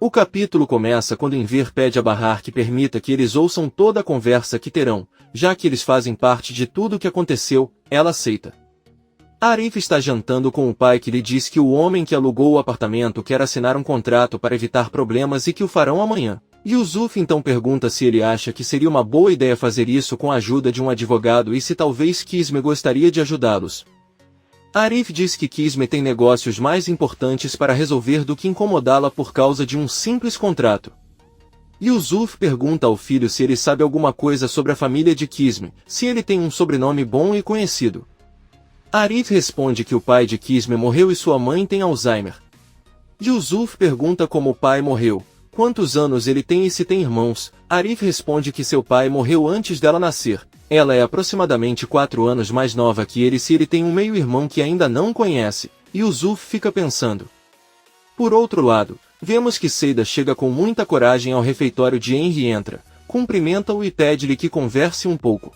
O capítulo começa quando Enver pede a Bahar que permita que eles ouçam toda a conversa que terão, já que eles fazem parte de tudo o que aconteceu. Ela aceita. Arif está jantando com o pai que lhe diz que o homem que alugou o apartamento quer assinar um contrato para evitar problemas e que o farão amanhã. Yusuf então pergunta se ele acha que seria uma boa ideia fazer isso com a ajuda de um advogado e se talvez Kisme gostaria de ajudá-los. Arif diz que Kisme tem negócios mais importantes para resolver do que incomodá-la por causa de um simples contrato. Yusuf pergunta ao filho se ele sabe alguma coisa sobre a família de Kisme, se ele tem um sobrenome bom e conhecido. Arif responde que o pai de Kisme morreu e sua mãe tem Alzheimer. Yusuf pergunta como o pai morreu, quantos anos ele tem e se tem irmãos. Arif responde que seu pai morreu antes dela nascer. Ela é aproximadamente 4 anos mais nova que ele se ele tem um meio-irmão que ainda não conhece. Yusuf fica pensando. Por outro lado, vemos que Seida chega com muita coragem ao refeitório de Henry e entra, cumprimenta-o e pede-lhe que converse um pouco.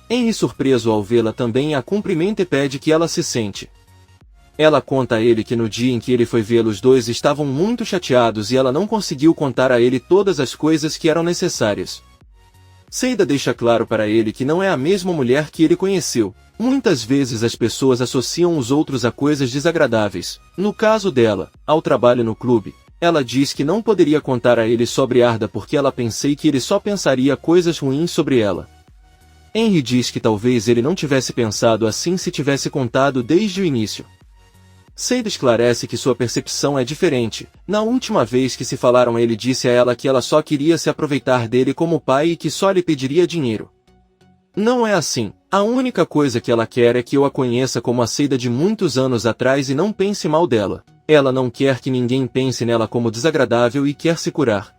Henry, surpreso ao vê-la, também a cumprimenta e pede que ela se sente. Ela conta a ele que no dia em que ele foi vê-los os dois estavam muito chateados e ela não conseguiu contar a ele todas as coisas que eram necessárias. Seida deixa claro para ele que não é a mesma mulher que ele conheceu. Muitas vezes as pessoas associam os outros a coisas desagradáveis. No caso dela, ao trabalho no clube, ela diz que não poderia contar a ele sobre Arda porque ela pensei que ele só pensaria coisas ruins sobre ela. Henry diz que talvez ele não tivesse pensado assim se tivesse contado desde o início. Seida esclarece que sua percepção é diferente. Na última vez que se falaram, ele disse a ela que ela só queria se aproveitar dele como pai e que só lhe pediria dinheiro. Não é assim. A única coisa que ela quer é que eu a conheça como a Seida de muitos anos atrás e não pense mal dela. Ela não quer que ninguém pense nela como desagradável e quer se curar.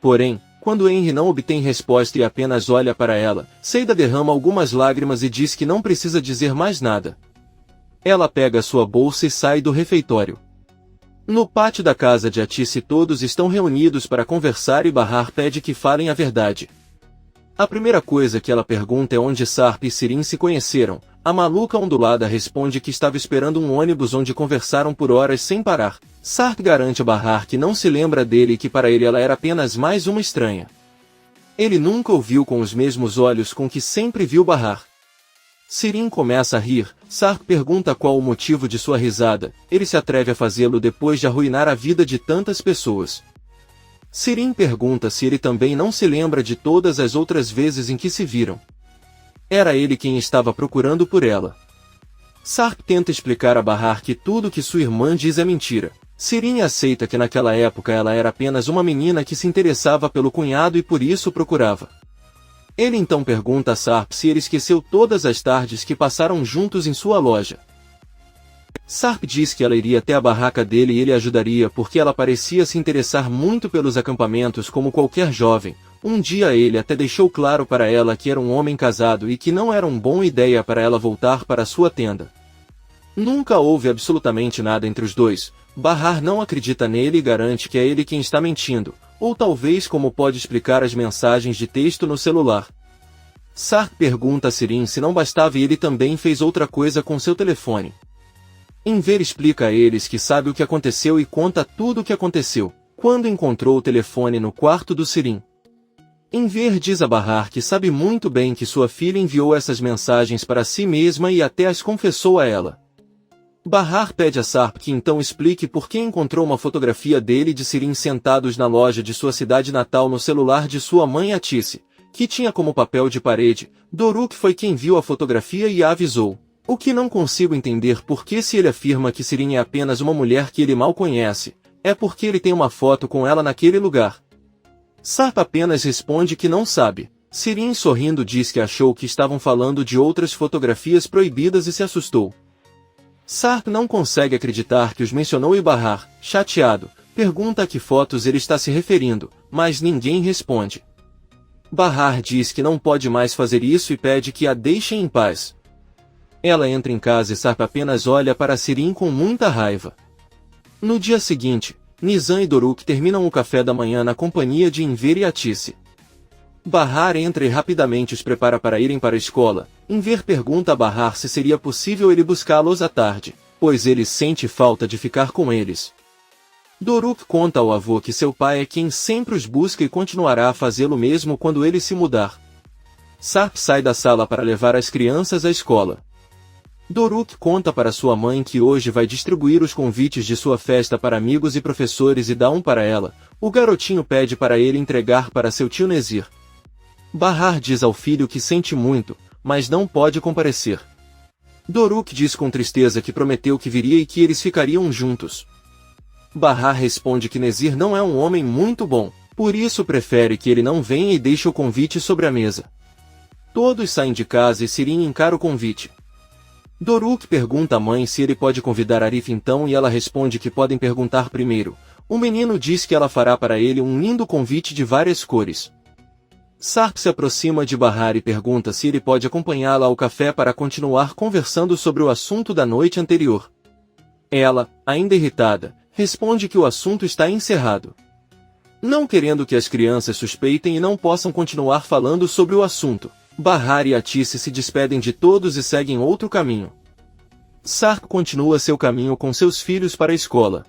Porém, quando Henry não obtém resposta e apenas olha para ela, Seida derrama algumas lágrimas e diz que não precisa dizer mais nada. Ela pega sua bolsa e sai do refeitório. No pátio da casa de Atice todos estão reunidos para conversar e Bahar pede que falem a verdade. A primeira coisa que ela pergunta é onde Sarp e Sirin se conheceram. A maluca ondulada responde que estava esperando um ônibus onde conversaram por horas sem parar. Sarp garante a Bahar que não se lembra dele e que para ele ela era apenas mais uma estranha. Ele nunca o viu com os mesmos olhos com que sempre viu Bahar. Sirin começa a rir. Sarp pergunta qual o motivo de sua risada. Ele se atreve a fazê-lo depois de arruinar a vida de tantas pessoas. Sirin pergunta se ele também não se lembra de todas as outras vezes em que se viram. Era ele quem estava procurando por ela. Sarp tenta explicar a Bahar que tudo que sua irmã diz é mentira. Sirin aceita que naquela época ela era apenas uma menina que se interessava pelo cunhado e por isso o procurava. Ele então pergunta a Sarp se ele esqueceu todas as tardes que passaram juntos em sua loja. Sarp diz que ela iria até a barraca dele e ele ajudaria porque ela parecia se interessar muito pelos acampamentos como qualquer jovem. Um dia ele até deixou claro para ela que era um homem casado e que não era uma boa ideia para ela voltar para sua tenda. Nunca houve absolutamente nada entre os dois. Bahar não acredita nele e garante que é ele quem está mentindo, ou talvez como pode explicar as mensagens de texto no celular. Sarp pergunta a Sirin se não bastava e ele também fez outra coisa com seu telefone. Enver explica a eles que sabe o que aconteceu e conta tudo o que aconteceu, quando encontrou o telefone no quarto do Sirin. Enver diz a Bahar que sabe muito bem que sua filha enviou essas mensagens para si mesma e até as confessou a ela. Bahar pede a Sarp que então explique por que encontrou uma fotografia dele e de Sirin sentados na loja de sua cidade natal no celular de sua mãe Atice, que tinha como papel de parede. Doruk foi quem viu a fotografia e a avisou. O que não consigo entender porque se ele afirma que Sirin é apenas uma mulher que ele mal conhece, é porque ele tem uma foto com ela naquele lugar. Sarp apenas responde que não sabe. Sirin sorrindo diz que achou que estavam falando de outras fotografias proibidas e se assustou. Sarp não consegue acreditar que os mencionou e Bahar, chateado, pergunta a que fotos ele está se referindo, mas ninguém responde. Bahar diz que não pode mais fazer isso e pede que a deixem em paz. Ela entra em casa e Sarp apenas olha para Sirin com muita raiva. No dia seguinte, Nizam e Doruk terminam o café da manhã na companhia de Enver e Atice. Bahar entra e rapidamente os prepara para irem para a escola. Enver pergunta a Bahar se seria possível ele buscá-los à tarde, pois ele sente falta de ficar com eles. Doruk conta ao avô que seu pai é quem sempre os busca e continuará a fazê-lo mesmo quando ele se mudar. Sarp sai da sala para levar as crianças à escola. Doruk conta para sua mãe que hoje vai distribuir os convites de sua festa para amigos e professores e dá um para ela. O garotinho pede para ele entregar para seu tio Nezir. Bahar diz ao filho que sente muito, mas não pode comparecer. Doruk diz com tristeza que prometeu que viria e que eles ficariam juntos. Bahar responde que Nezir não é um homem muito bom, por isso prefere que ele não venha e deixe o convite sobre a mesa. Todos saem de casa e Sirin encara o convite. Doruk pergunta à mãe se ele pode convidar Arif então e ela responde que podem perguntar primeiro. O menino diz que ela fará para ele um lindo convite de várias cores. Sarp se aproxima de Bahar e pergunta se ele pode acompanhá-la ao café para continuar conversando sobre o assunto da noite anterior. Ela, ainda irritada, responde que o assunto está encerrado. Não querendo que as crianças suspeitem e não possam continuar falando sobre o assunto, Bahar e Atice se despedem de todos e seguem outro caminho. Sarp continua seu caminho com seus filhos para a escola.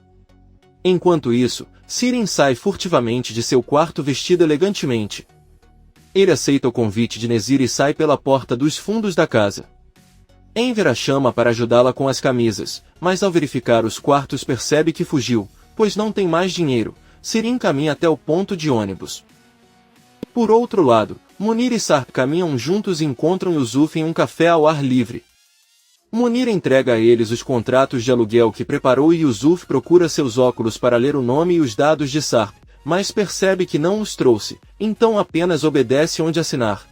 Enquanto isso, Sirin sai furtivamente de seu quarto vestido elegantemente. Ele aceita o convite de Nezir e sai pela porta dos fundos da casa. Enver a chama para ajudá-la com as camisas, mas ao verificar os quartos percebe que fugiu, pois não tem mais dinheiro. Sirin caminha até o ponto de ônibus. Por outro lado, Munir e Sarp caminham juntos e encontram Yusuf em um café ao ar livre. Munir entrega a eles os contratos de aluguel que preparou e Yusuf procura seus óculos para ler o nome e os dados de Sarp, mas percebe que não os trouxe, então apenas obedece onde assinar.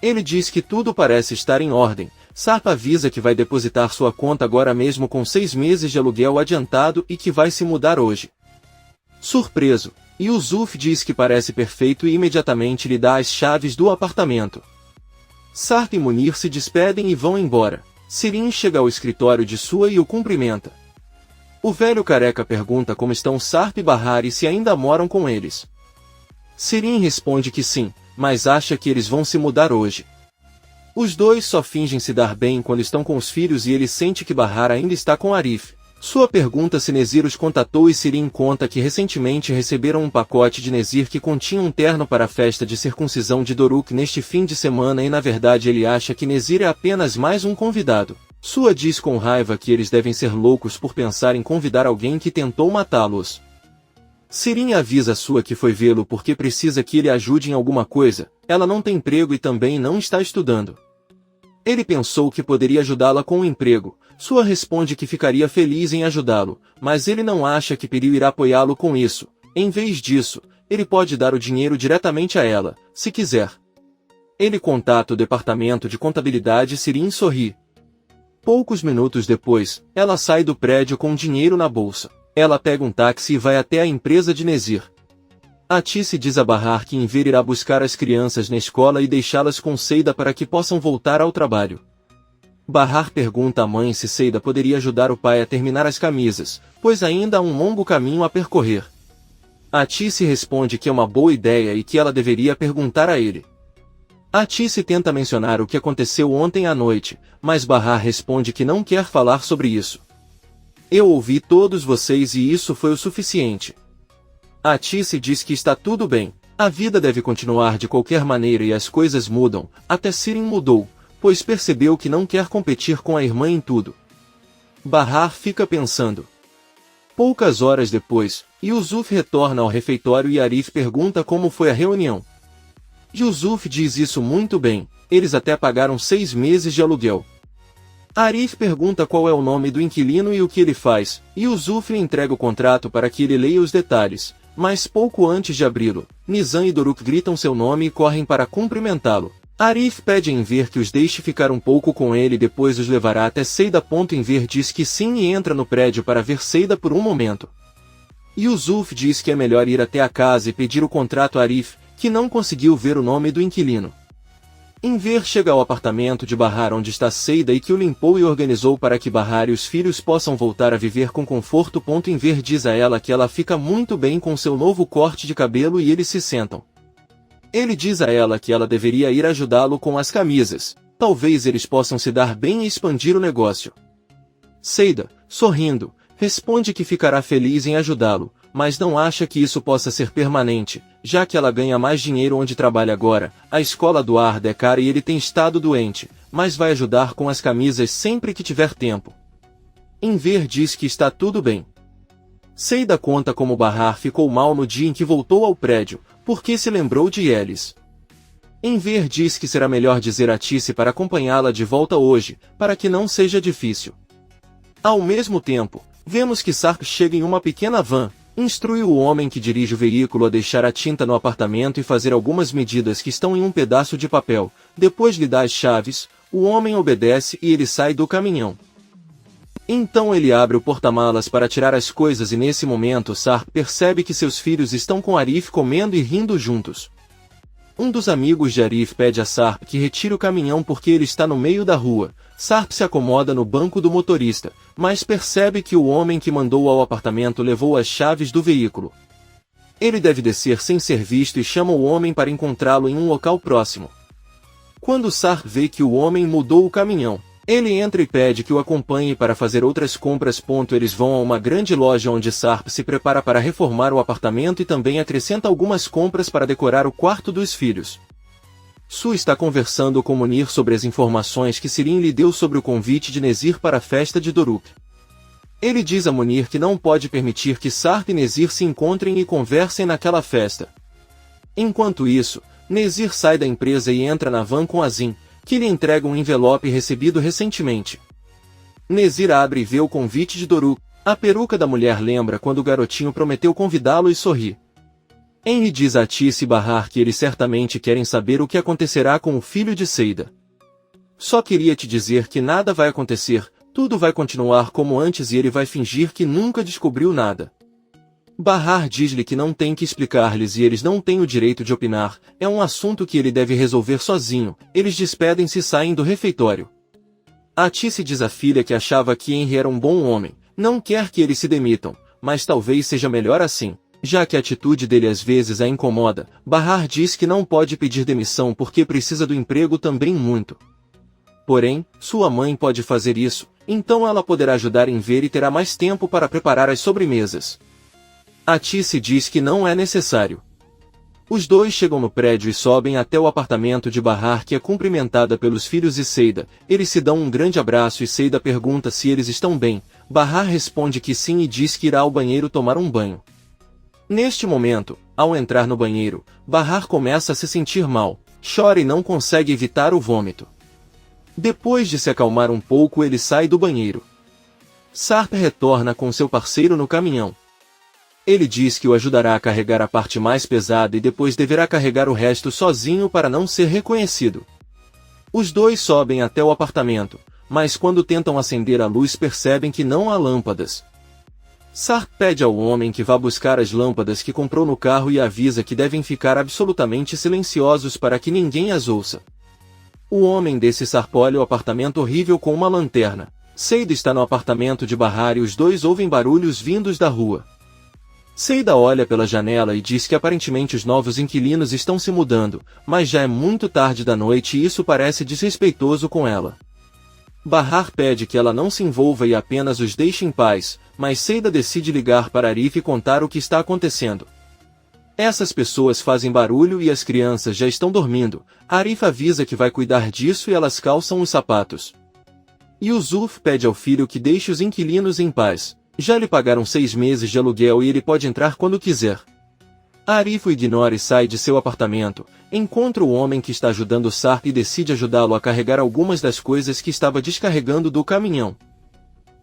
Ele diz que tudo parece estar em ordem. Sarp avisa que vai depositar sua conta agora mesmo com 6 meses de aluguel adiantado e que vai se mudar hoje. Surpreso, Yusuf diz que parece perfeito e imediatamente lhe dá as chaves do apartamento. Sarp e Munir se despedem e vão embora. Sirin chega ao escritório de Sua e o cumprimenta. O velho careca pergunta como estão Sarp e Bahar e se ainda moram com eles. Sirin responde que sim, mas acha que eles vão se mudar hoje. Os dois só fingem se dar bem quando estão com os filhos e ele sente que Bahar ainda está com Arif. Sua pergunta se Nezir os contatou e Sirin conta que recentemente receberam um pacote de Nezir que continha um terno para a festa de circuncisão de Doruk neste fim de semana e na verdade ele acha que Nezir é apenas mais um convidado. Sua diz com raiva que eles devem ser loucos por pensar em convidar alguém que tentou matá-los. Sirin avisa Sua que foi vê-lo porque precisa que ele ajude em alguma coisa. Ela não tem emprego e também não está estudando. Ele pensou que poderia ajudá-la com um emprego. Sua responde que ficaria feliz em ajudá-lo, mas ele não acha que Periu irá apoiá-lo com isso. Em vez disso, ele pode dar o dinheiro diretamente a ela, se quiser. Ele contata o departamento de contabilidade e Sirin sorri. Poucos minutos depois, ela sai do prédio com dinheiro na bolsa. Ela pega um táxi e vai até a empresa de Nezir. Atice diz a Bahar que Enver irá buscar as crianças na escola e deixá-las com Seida para que possam voltar ao trabalho. Bahar pergunta à mãe se Seida poderia ajudar o pai a terminar as camisas, pois ainda há um longo caminho a percorrer. Atice responde que é uma boa ideia e que ela deveria perguntar a ele. Atice tenta mencionar o que aconteceu ontem à noite, mas Bahar responde que não quer falar sobre isso. Eu ouvi todos vocês e isso foi o suficiente. Atice diz que está tudo bem, a vida deve continuar de qualquer maneira e as coisas mudam, até Sirin mudou, pois percebeu que não quer competir com a irmã em tudo. Bahar fica pensando. Poucas horas depois, Yusuf retorna ao refeitório e Arif pergunta como foi a reunião. Yusuf diz isso muito bem, eles até pagaram 6 meses de aluguel. Arif pergunta qual é o nome do inquilino e o que ele faz, e Yusuf lhe entrega o contrato para que ele leia os detalhes, mas pouco antes de abri-lo, Nizam e Doruk gritam seu nome e correm para cumprimentá-lo. Arif pede a Enver que os deixe ficar um pouco com ele e depois os levará até Seida. Enver diz que sim e entra no prédio para ver Seida por um momento. Yusuf diz que é melhor ir até a casa e pedir o contrato a Arif, que não conseguiu ver o nome do inquilino. Enver chega ao apartamento de Bahar onde está Seida e que o limpou e organizou para que Bahar e os filhos possam voltar a viver com conforto. Enver diz a ela que ela fica muito bem com seu novo corte de cabelo e eles se sentam. Ele diz a ela que ela deveria ir ajudá-lo com as camisas, talvez eles possam se dar bem e expandir o negócio. Seida, sorrindo, Responde que ficará feliz em ajudá-lo, mas não acha que isso possa ser permanente, já que ela ganha mais dinheiro onde trabalha agora. A escola do Ard é cara e ele tem estado doente, mas vai ajudar com as camisas sempre que tiver tempo. Enver diz que está tudo bem. Seida conta como Bahar ficou mal no dia em que voltou ao prédio, porque se lembrou de Elis. Enver diz que será melhor dizer a Tice para acompanhá-la de volta hoje, para que não seja difícil. Ao mesmo tempo, vemos que Sarp chega em uma pequena van, instrui o homem que dirige o veículo a deixar a tinta no apartamento e fazer algumas medidas que estão em um pedaço de papel. Depois lhe dá as chaves, o homem obedece e ele sai do caminhão. Então ele abre o porta-malas para tirar as coisas e nesse momento Sarp percebe que seus filhos estão com Arif comendo e rindo juntos. Um dos amigos de Arif pede a Sarp que retire o caminhão porque ele está no meio da rua. Sarp se acomoda no banco do motorista, mas percebe que o homem que mandou ao apartamento levou as chaves do veículo. Ele deve descer sem ser visto e chama o homem para encontrá-lo em um local próximo. Quando Sarp vê que o homem mudou o caminhão, ele entra e pede que o acompanhe para fazer outras compras. Eles vão a uma grande loja onde Sarp se prepara para reformar o apartamento e também acrescenta algumas compras para decorar o quarto dos filhos. Su está conversando com Munir sobre as informações que Sirin lhe deu sobre o convite de Nezir para a festa de Doruk. Ele diz a Munir que não pode permitir que Sarp e Nezir se encontrem e conversem naquela festa. Enquanto isso, Nezir sai da empresa e entra na van com Azim, que lhe entrega um envelope recebido recentemente. Nezir abre e vê o convite de Doruk. A peruca da mulher lembra quando o garotinho prometeu convidá-lo e sorri. Henry diz a Tice e Bahar que eles certamente querem saber o que acontecerá com o filho de Seida. Só queria te dizer que nada vai acontecer, tudo vai continuar como antes e ele vai fingir que nunca descobriu nada. Bahar diz-lhe que não tem que explicar-lhes e eles não têm o direito de opinar, é um assunto que ele deve resolver sozinho. Eles despedem-se e saem do refeitório. A Tice diz à filha que achava que Henry era um bom homem, não quer que eles se demitam, mas talvez seja melhor assim. Já que a atitude dele às vezes a incomoda, Bahar diz que não pode pedir demissão porque precisa do emprego também muito. Porém, sua mãe pode fazer isso, então ela poderá ajudar em ver e terá mais tempo para preparar as sobremesas. A Tice diz que não é necessário. Os dois chegam no prédio e sobem até o apartamento de Bahar, que é cumprimentada pelos filhos e Seida. Eles se dão um grande abraço e Seida pergunta se eles estão bem. Bahar responde que sim e diz que irá ao banheiro tomar um banho. Neste momento, ao entrar no banheiro, Bahar começa a se sentir mal, chora e não consegue evitar o vômito. Depois de se acalmar um pouco, ele sai do banheiro. Sarp retorna com seu parceiro no caminhão. Ele diz que o ajudará a carregar a parte mais pesada e depois deverá carregar o resto sozinho para não ser reconhecido. Os dois sobem até o apartamento, mas quando tentam acender a luz percebem que não há lâmpadas. Sarp pede ao homem que vá buscar as lâmpadas que comprou no carro e avisa que devem ficar absolutamente silenciosos para que ninguém as ouça. O homem desce. Sarp olha o apartamento horrível com uma lanterna. Seida está no apartamento de Bahar e os dois ouvem barulhos vindos da rua. Seida olha pela janela e diz que aparentemente os novos inquilinos estão se mudando, mas já é muito tarde da noite e isso parece desrespeitoso com ela. Bahar pede que ela não se envolva e apenas os deixe em paz, mas Seida decide ligar para Arif e contar o que está acontecendo. Essas pessoas fazem barulho e as crianças já estão dormindo. Arif avisa que vai cuidar disso e elas calçam os sapatos. Yusuf pede ao filho que deixe os inquilinos em paz. Já lhe pagaram 6 meses de aluguel e ele pode entrar quando quiser. Arif o ignora e sai de seu apartamento, encontra o homem que está ajudando Sarp e decide ajudá-lo a carregar algumas das coisas que estava descarregando do caminhão.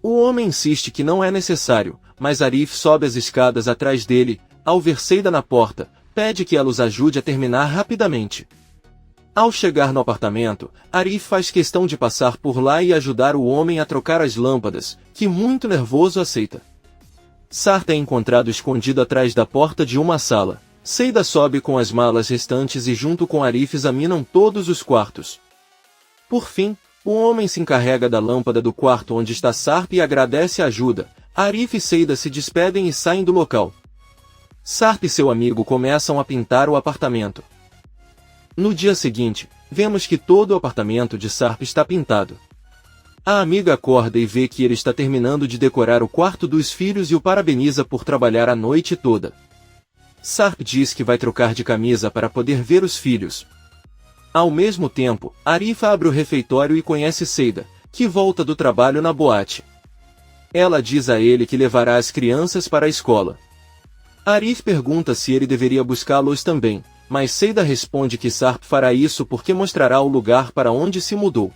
O homem insiste que não é necessário, mas Arif sobe as escadas atrás dele. Ao ver Seida na porta, pede que ela os ajude a terminar rapidamente. Ao chegar no apartamento, Arif faz questão de passar por lá e ajudar o homem a trocar as lâmpadas, que muito nervoso aceita. Sarp é encontrado escondido atrás da porta de uma sala. Seida sobe com as malas restantes e junto com Arif examinam todos os quartos. Por fim, o homem se encarrega da lâmpada do quarto onde está Sarp e agradece a ajuda. Arif e Seida se despedem e saem do local. Sarp e seu amigo começam a pintar o apartamento. No dia seguinte, vemos que todo o apartamento de Sarp está pintado. A amiga acorda e vê que ele está terminando de decorar o quarto dos filhos e o parabeniza por trabalhar a noite toda. Sarp diz que vai trocar de camisa para poder ver os filhos. Ao mesmo tempo, Arif abre o refeitório e conhece Seida, que volta do trabalho na boate. Ela diz a ele que levará as crianças para a escola. Arif pergunta se ele deveria buscá-los também, mas Seida responde que Sarp fará isso porque mostrará o lugar para onde se mudou.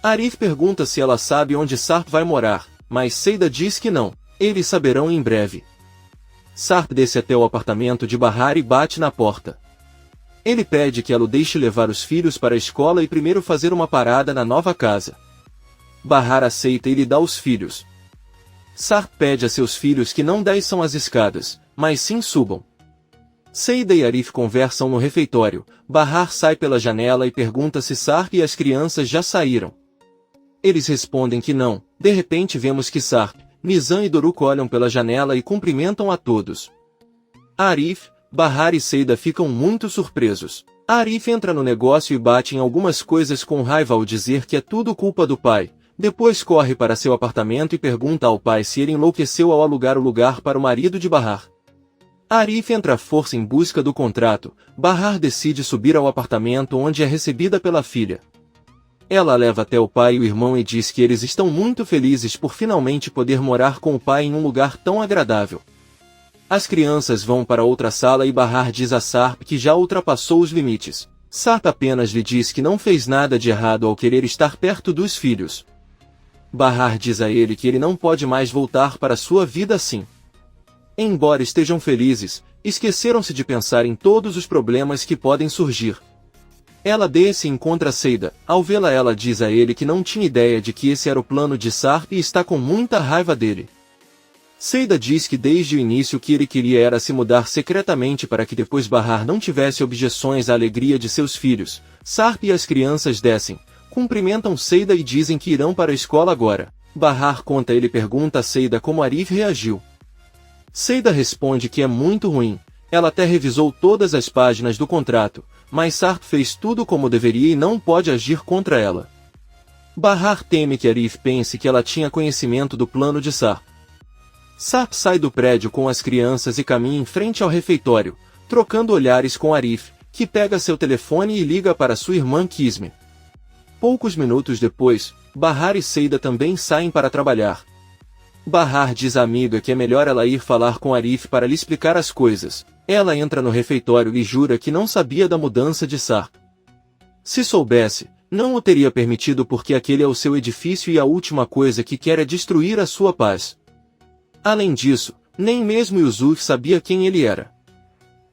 Arif pergunta se ela sabe onde Sarp vai morar, mas Seida diz que não, eles saberão em breve. Sarp desce até o apartamento de Bahar e bate na porta. Ele pede que ela o deixe levar os filhos para a escola e primeiro fazer uma parada na nova casa. Bahar aceita e lhe dá os filhos. Sarp pede a seus filhos que não desçam as escadas, mas sim subam. Seida e Arif conversam no refeitório. Bahar sai pela janela e pergunta se Sarp e as crianças já saíram. Eles respondem que não. De repente vemos que Sarp, Nizam e Doruk olham pela janela e cumprimentam a todos. Arif, Bahar e Seida ficam muito surpresos. Arif entra no negócio e bate em algumas coisas com raiva ao dizer que é tudo culpa do pai. Depois corre para seu apartamento e pergunta ao pai se ele enlouqueceu ao alugar o lugar para o marido de Bahar. Arif entra à força em busca do contrato. Bahar decide subir ao apartamento onde é recebida pela filha. Ela a leva até o pai e o irmão e diz que eles estão muito felizes por finalmente poder morar com o pai em um lugar tão agradável. As crianças vão para outra sala e Bahar diz a Sarp que já ultrapassou os limites. Sarp apenas lhe diz que não fez nada de errado ao querer estar perto dos filhos. Bahar diz a ele que ele não pode mais voltar para sua vida assim. Embora estejam felizes, esqueceram-se de pensar em todos os problemas que podem surgir. Ela desce e encontra Seida. Ao vê-la, ela diz a ele que não tinha ideia de que esse era o plano de Sarp e está com muita raiva dele. Seida diz que desde o início o que ele queria era se mudar secretamente para que depois Bahar não tivesse objeções à alegria de seus filhos. Sarp e as crianças descem, cumprimentam Seida e dizem que irão para a escola agora. Bahar conta ele pergunta a Seida como Arif reagiu. Seida responde que é muito ruim. Ela até revisou todas as páginas do contrato, mas Sarp fez tudo como deveria e não pode agir contra ela. Bahar teme que Arif pense que ela tinha conhecimento do plano de Sarp. Sarp sai do prédio com as crianças e caminha em frente ao refeitório, trocando olhares com Arif, que pega seu telefone e liga para sua irmã Kisme. Poucos minutos depois, Bahar e Seida também saem para trabalhar. Bahar diz à amiga que é melhor ela ir falar com Arif para lhe explicar as coisas. Ela entra no refeitório e jura que não sabia da mudança de Sarp. Se soubesse, não o teria permitido porque aquele é o seu edifício e a última coisa que quer é destruir a sua paz. Além disso, nem mesmo Yusuf sabia quem ele era.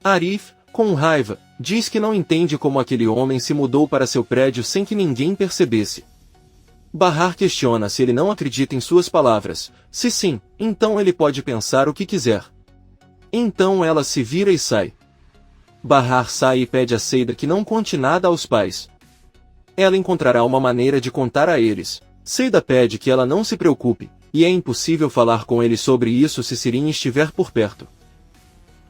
Arif, com raiva, diz que não entende como aquele homem se mudou para seu prédio sem que ninguém percebesse. Bahar questiona se ele não acredita em suas palavras. Se sim, então ele pode pensar o que quiser. Então ela se vira e sai. Bahar sai e pede a Seida que não conte nada aos pais. Ela encontrará uma maneira de contar a eles. Seida pede que ela não se preocupe, e é impossível falar com ele sobre isso se Sirin estiver por perto.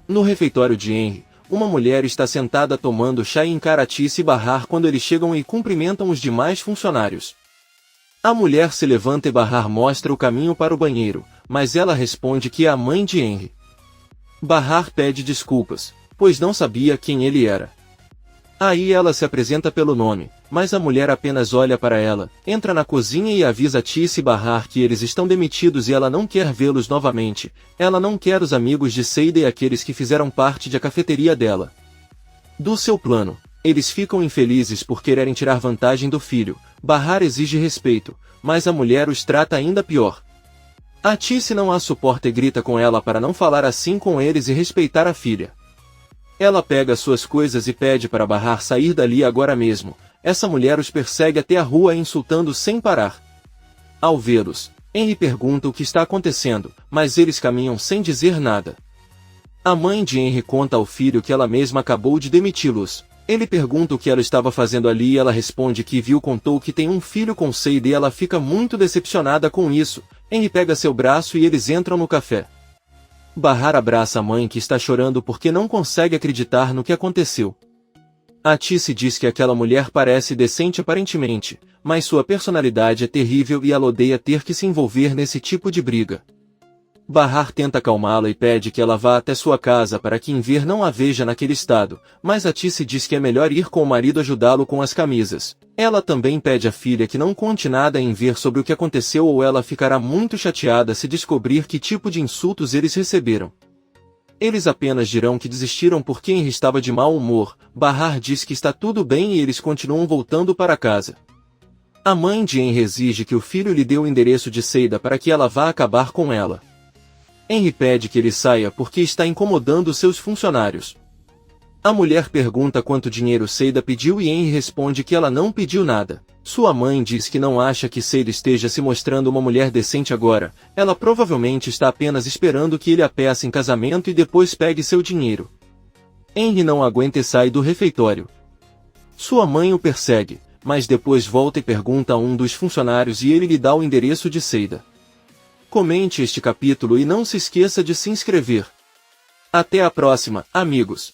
No refeitório de Henry, uma mulher está sentada tomando chá e encara Tice e Bahar quando eles chegam e cumprimentam os demais funcionários. A mulher se levanta e Bahar mostra o caminho para o banheiro, mas ela responde que é a mãe de Henry. Bahar pede desculpas, pois não sabia quem ele era. Aí ela se apresenta pelo nome, mas a mulher apenas olha para ela, entra na cozinha e avisa Tice e Bahar que eles estão demitidos e ela não quer vê-los novamente. Ela não quer os amigos de Seida e aqueles que fizeram parte da cafeteria dela. Do seu plano, eles ficam infelizes por quererem tirar vantagem do filho. Bahar exige respeito, mas a mulher os trata ainda pior. A Tice não a suporta e grita com ela para não falar assim com eles e respeitar a filha. Ela pega suas coisas e pede para Bahar sair dali agora mesmo. Essa mulher os persegue até a rua insultando sem parar. Ao vê-los, Henry pergunta o que está acontecendo, mas eles caminham sem dizer nada. A mãe de Henry conta ao filho que ela mesma acabou de demiti-los. Ele pergunta o que ela estava fazendo ali e ela responde que contou que tem um filho com Seida e ela fica muito decepcionada com isso. Henry pega seu braço e eles entram no café. Bahar abraça a mãe que está chorando porque não consegue acreditar no que aconteceu. A Tice diz que aquela mulher parece decente aparentemente, mas sua personalidade é terrível e ela odeia ter que se envolver nesse tipo de briga. Bahar tenta acalmá-la e pede que ela vá até sua casa para que Enver não a veja naquele estado, mas a Tice diz que é melhor ir com o marido ajudá-lo com as camisas. Ela também pede à filha que não conte nada a Enver sobre o que aconteceu ou ela ficará muito chateada se descobrir que tipo de insultos eles receberam. Eles apenas dirão que desistiram porque Enver estava de mau humor. Bahar diz que está tudo bem e eles continuam voltando para casa. A mãe de Enver exige que o filho lhe dê o endereço de Seida para que ela vá acabar com ela. Henry pede que ele saia porque está incomodando seus funcionários. A mulher pergunta quanto dinheiro Seida pediu e Henry responde que ela não pediu nada. Sua mãe diz que não acha que Seida esteja se mostrando uma mulher decente agora, ela provavelmente está apenas esperando que ele a peça em casamento e depois pegue seu dinheiro. Henry não aguenta e sai do refeitório. Sua mãe o persegue, mas depois volta e pergunta a um dos funcionários e ele lhe dá o endereço de Seida. Comente este capítulo e não se esqueça de se inscrever. Até a próxima, amigos!